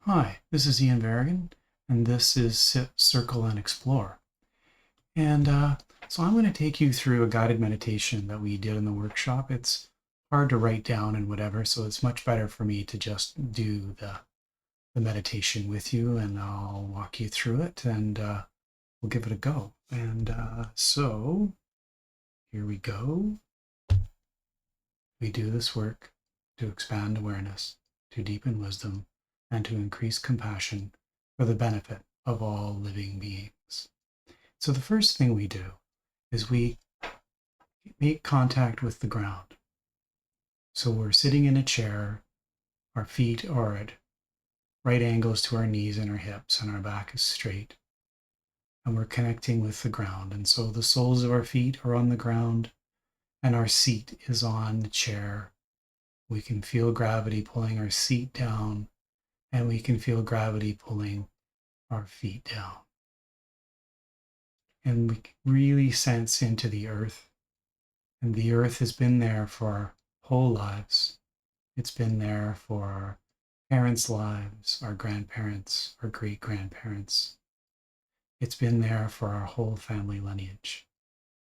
Hi, this is Ian Varigan, and this is Sit, Circle, and Explore. And so I'm going to take you through a guided meditation that we did in the workshop. It's hard to write down and whatever, so it's much better for me to just do the meditation with you, and I'll walk you through it, and we'll give it a go. And so here we go. We do this work to expand awareness, to deepen wisdom, and to increase compassion for the benefit of all living beings. So the first thing we do is we make contact with the ground. So we're sitting in a chair, our feet are at right angles to our knees and our hips, and our back is straight. And we're connecting with the ground. And so the soles of our feet are on the ground, and our seat is on the chair. We can feel gravity pulling our seat down, and we can feel gravity pulling our feet down. And we really sense into the earth. And the earth has been there for our whole lives. It's been there for our parents' lives, our grandparents, our great grandparents. It's been there for our whole family lineage.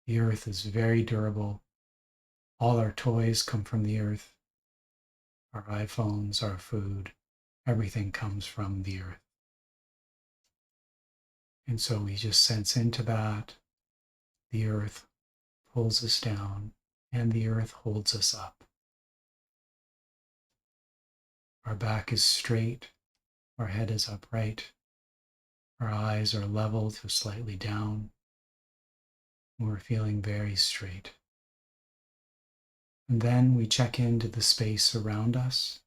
The earth is very durable. All our toys come from the earth. Our iPhones, our food, everything comes from the earth. And so we just sense into that. The earth pulls us down, and the earth holds us up. Our back is straight, our head is upright, our eyes are level to slightly down. We're feeling very straight. And then we check into the space around us.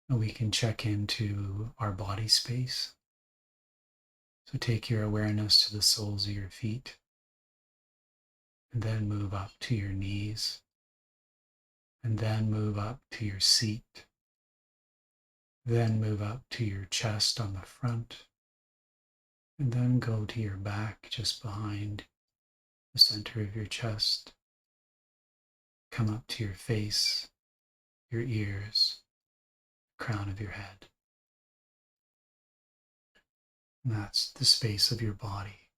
And we can check into our body space. So take your awareness to the soles of your feet, and then move up to your knees, and then move up to your seat, then move up to your chest on the front, and then go to your back just behind the center of your chest. Come up to your face, your ears, crown of your head. And that's the space of your body.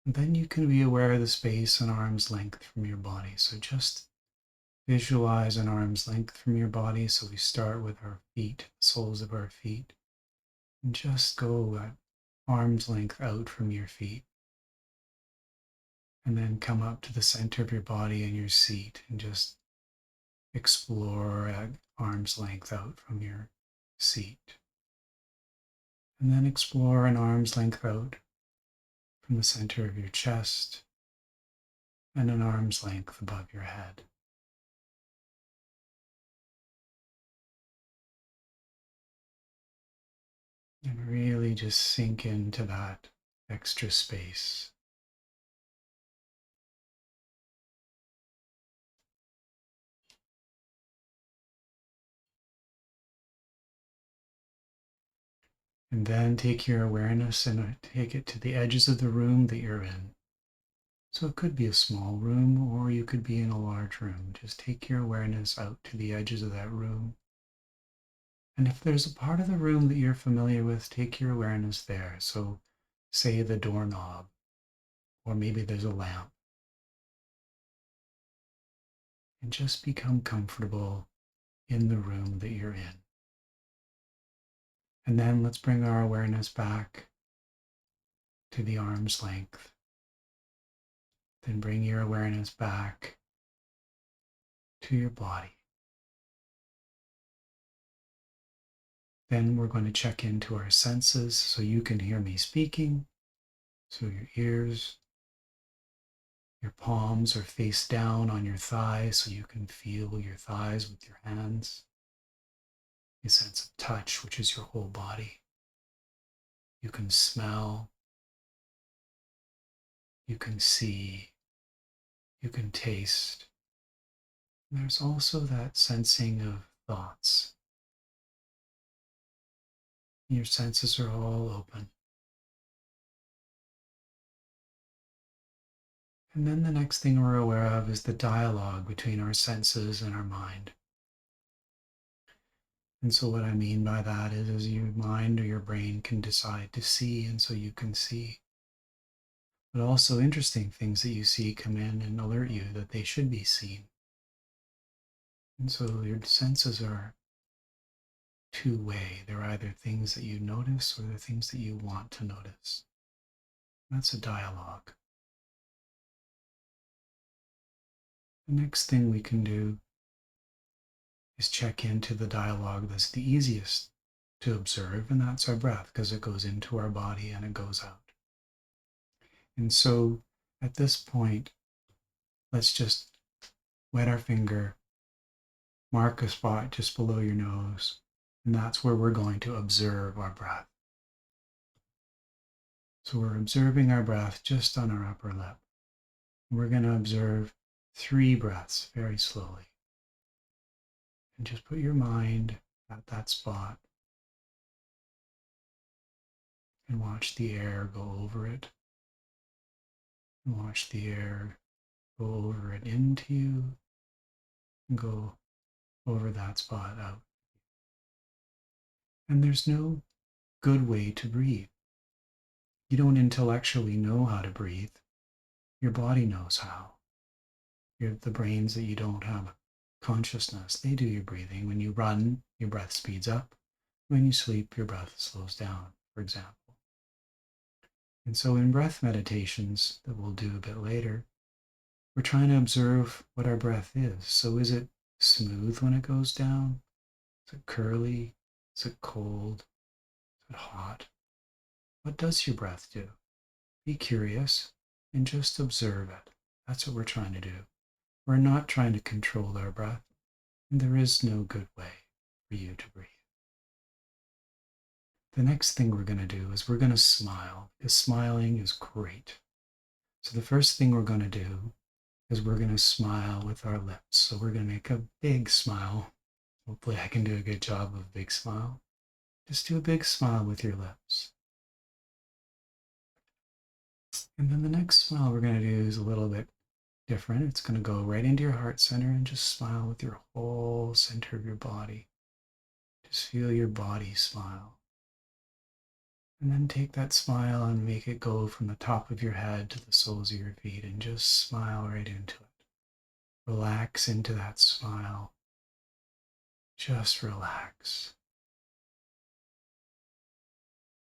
And then you can be aware of the space an arm's length from your body. So just visualize an arm's length from your body. So we start with our feet, soles of our feet, and just go at arm's length out from your feet. And then come up to the center of your body and your seat and just explore at arm's length out from your seat. And then explore an arm's length out from the center of your chest and an arm's length above your head. And really just sink into that extra space. And then take your awareness and take it to the edges of the room that you're in. So it could be a small room or you could be in a large room. Just take your awareness out to the edges of that room. And if there's a part of the room that you're familiar with, take your awareness there. So say the doorknob, or maybe there's a lamp. And just become comfortable in the room that you're in. And then let's bring our awareness back to the arm's length. Then bring your awareness back to your body. Then we're going to check into our senses so you can hear me speaking. So your ears, your palms are face down on your thighs so you can feel your thighs with your hands. A sense of touch, which is your whole body. You can smell, you can see, you can taste. And there's also that sensing of thoughts. Your senses are all open. And then the next thing we're aware of is the dialogue between our senses and our mind. And so what I mean by that is your mind or your brain can decide to see, and so you can see. But also interesting things that you see come in and alert you that they should be seen. And so your senses are two-way. They're either things that you notice or they're things that you want to notice. That's a dialogue. The next thing we can do is check into the dialogue that's the easiest to observe, and that's our breath, because it goes into our body and it goes out. And so at this point, let's just wet our finger, mark a spot just below your nose, and that's where we're going to observe our breath. So we're observing our breath just on our upper lip. We're going to observe 3 breaths very slowly. And just put your mind at that spot and watch the air go over it. And watch the air go over it into you and go over that spot out. And there's no good way to breathe. You don't intellectually know how to breathe. Your body knows how. The brains that you don't have consciousness, they do your breathing. When you run, your breath speeds up. When you sleep, your breath slows down, for example. And so in breath meditations that we'll do a bit later, we're trying to observe what our breath is. So is it smooth when it goes down? Is it curly? Is it cold? Is it hot? What does your breath do? Be curious and just observe it. That's what we're trying to do. We're not trying to control our breath, and there is no good way for you to breathe. The next thing we're going to do is we're going to smile, because smiling is great. So the first thing we're going to do is we're going to smile with our lips. So we're going to make a big smile. Hopefully I can do a good job of a big smile. Just do a big smile with your lips. And then the next smile we're going to do is a little bit different. It's going to go right into your heart center and just smile with your whole center of your body. Just feel your body smile. And then take that smile and make it go from the top of your head to the soles of your feet and just smile right into it. Relax into that smile. Just relax.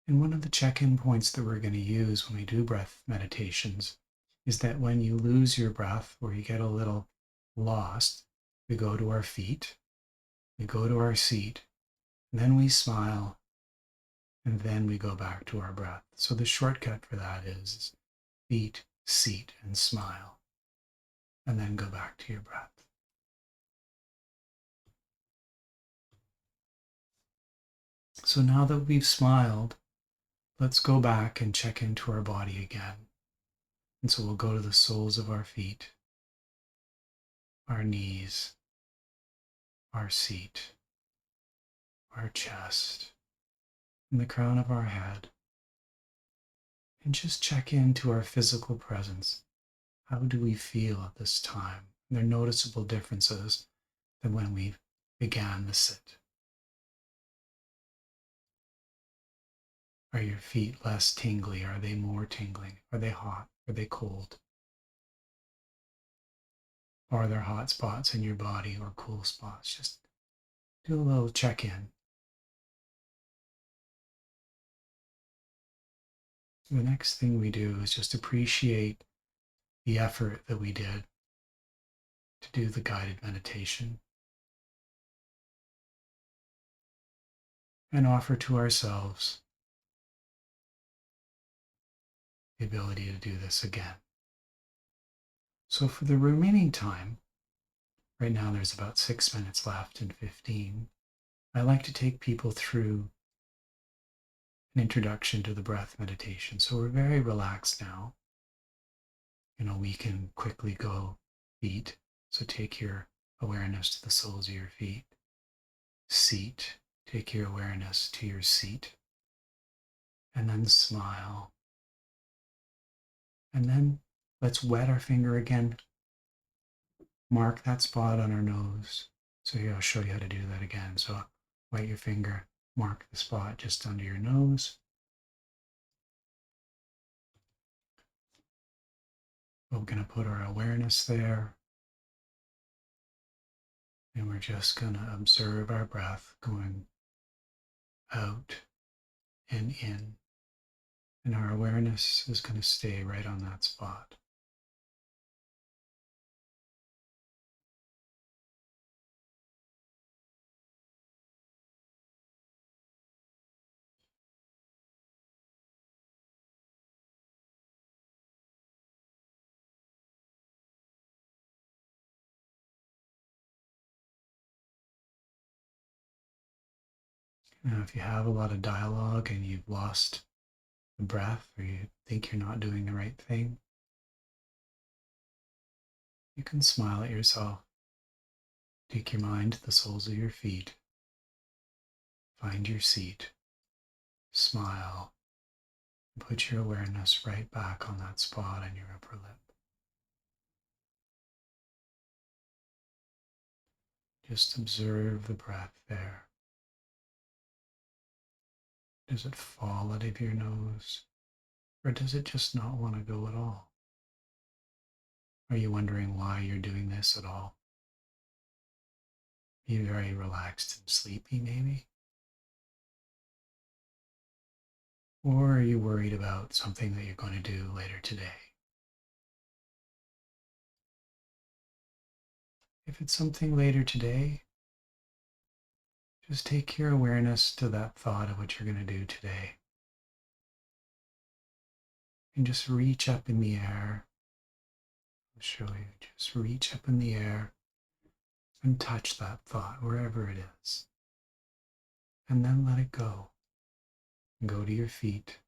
And one of the check-in points that we're going to use when we do breath meditations is that when you lose your breath or you get a little lost, we go to our feet, we go to our seat, and then we smile, and then we go back to our breath. So the shortcut for that is feet, seat, and smile, and then go back to your breath. So now that we've smiled, let's go back and check into our body again. And so we'll go to the soles of our feet, our knees, our seat, our chest, and the crown of our head. And just check into our physical presence. How do we feel at this time? There are noticeable differences than when we began the sit. Are your feet less tingly? Are they more tingling? Are they hot? Are they cold? Are there hot spots in your body or cool spots? Just do a little check-in. The next thing we do is just appreciate the effort that we did to do the guided meditation and offer to ourselves the ability to do this again. So for the remaining time, right now there's about 6 minutes left and 15, I like to take people through an introduction to the breath meditation. So we're very relaxed now. We can quickly go feet. So take your awareness to the soles of your feet. Seat, take your awareness to your seat. And then smile. And then let's wet our finger again. Mark that spot on our nose. So here, I'll show you how to do that again. So Point your finger, mark the spot just under your nose. We're going to put our awareness there. And we're just going to observe our breath going out and in. And our awareness is going to stay right on that spot. Now, if you have a lot of dialogue and you've lost the breath or you think you're not doing the right thing, you can smile at yourself. Take your mind to the soles of your feet. Find your seat. Smile. And put your awareness right back on that spot on your upper lip. Just observe the breath there. Does it fall out of your nose? Or does it just not want to go at all? Are you wondering why you're doing this at all? Are you very relaxed and sleepy, maybe? Or are you worried about something that you're going to do later today? If it's something later today, just take your awareness to that thought of what you're going to do today. And just reach up in the air. I'll show you. Just reach up in the air and touch that thought wherever it is. And then let it go. Go to your feet.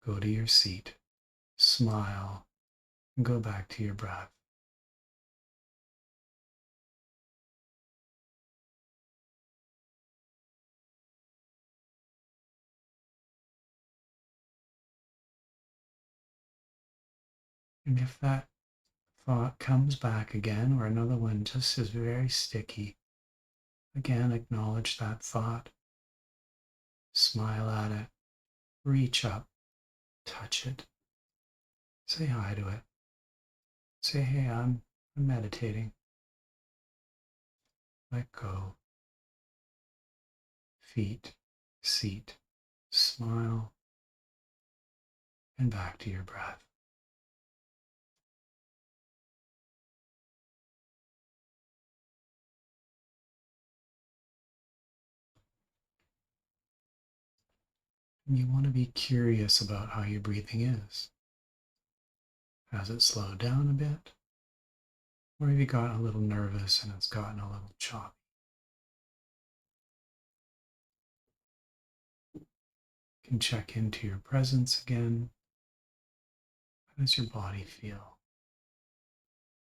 Go to your seat. Smile. And go back to your breath. And if that thought comes back again, or another one just is very sticky, again, acknowledge that thought. Smile at it. Reach up. Touch it. Say hi to it. Say, hey, I'm meditating. Let go. Feet, seat, smile, and back to your breath. And you want to be curious about how your breathing is. Has it slowed down a bit? Or have you gotten a little nervous and it's gotten a little choppy? You can check into your presence again. How does your body feel?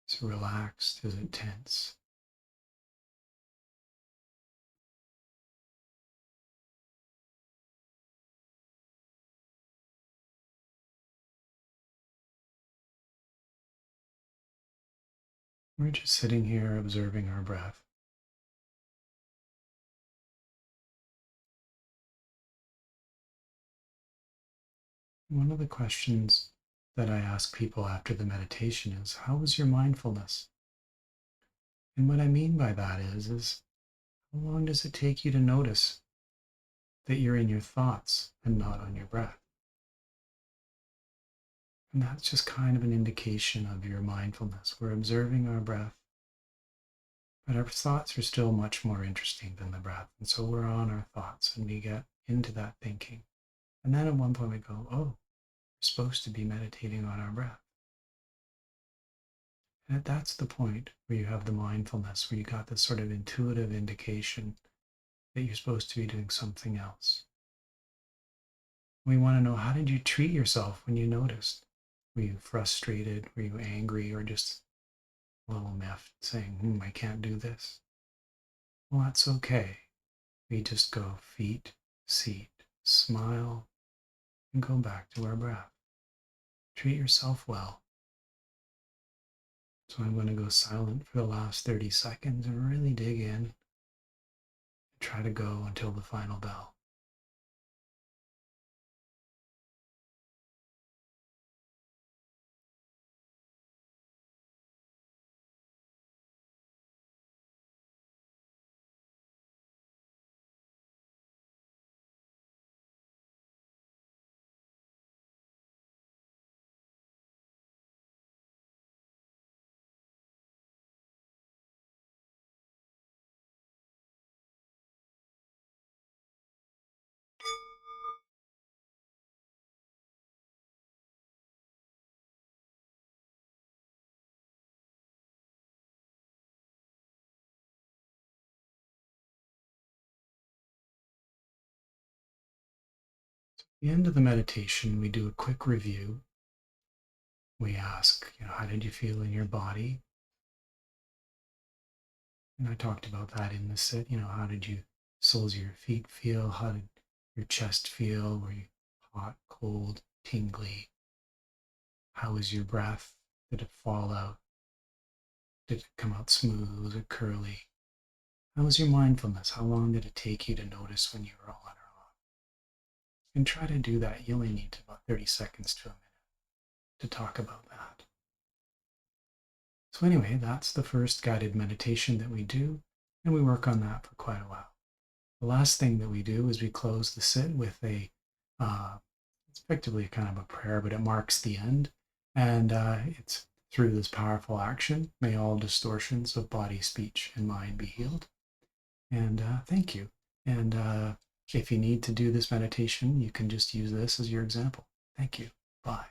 Is it relaxed? Is it tense? We're just sitting here observing our breath. One of the questions that I ask people after the meditation is, how was your mindfulness? And what I mean by that is how long does it take you to notice that you're in your thoughts and not on your breath? And that's just kind of an indication of your mindfulness. We're observing our breath, but our thoughts are still much more interesting than the breath. And so we're on our thoughts and we get into that thinking. And then at one point we go, oh, we're supposed to be meditating on our breath. And that's the point where you have the mindfulness, where you got this sort of intuitive indication that you're supposed to be doing something else. We want to know, how did you treat yourself when you noticed? Were you frustrated? Were you angry? Or just a little miffed, saying, I can't do this? Well, that's okay. We just go feet, seat, smile, and go back to our breath. Treat yourself well. So I'm going to go silent for the last 30 seconds and really dig in Try to go until the final bell. At the end of the meditation, we do a quick review. We ask, how did you feel in your body? And I talked about that in the sit. How did you soles of your feet feel? How did your chest feel? Were you hot, cold, tingly? How was your breath? Did it fall out? Did it come out smooth or curly? How was your mindfulness? How long did it take you to notice when you were on or off? And try to do that. You only need about 30 seconds to a minute to talk about that. So anyway, that's the first guided meditation that we do, and we work on that for quite a while. The last thing that we do is we close the sit with it's effectively kind of a prayer, but it marks the end. And it's through this powerful action, may all distortions of body, speech, and mind be healed. And thank you. And if you need to do this meditation, you can just use this as your example. Thank you. Bye.